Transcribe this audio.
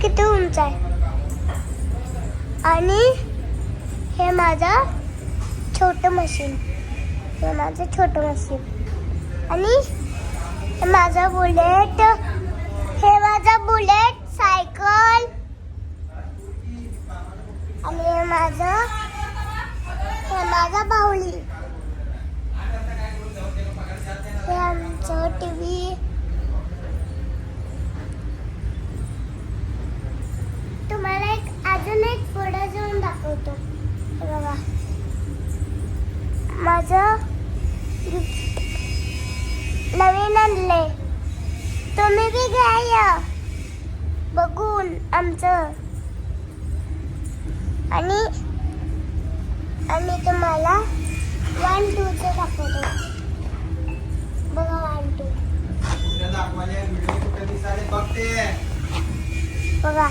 किती उंच आहे. आणि हे माझं छोटं मशीन. हे माझं छोटं मशीन. आणि हे माझं बुलेट. हे माझं बुलेट सायकल. आणि हे माझं बाहुली. हे आमचं टीव्ही. तुम्हाला अजून एक पुढे जाऊन दाखवतो. बघा माझं गिफ्ट नवीन आणले. तुम्ही बी घ्या बघून आमचं. आणि तुम्हाला 1 2 चं दाखवतो. बघा 1 2. बघा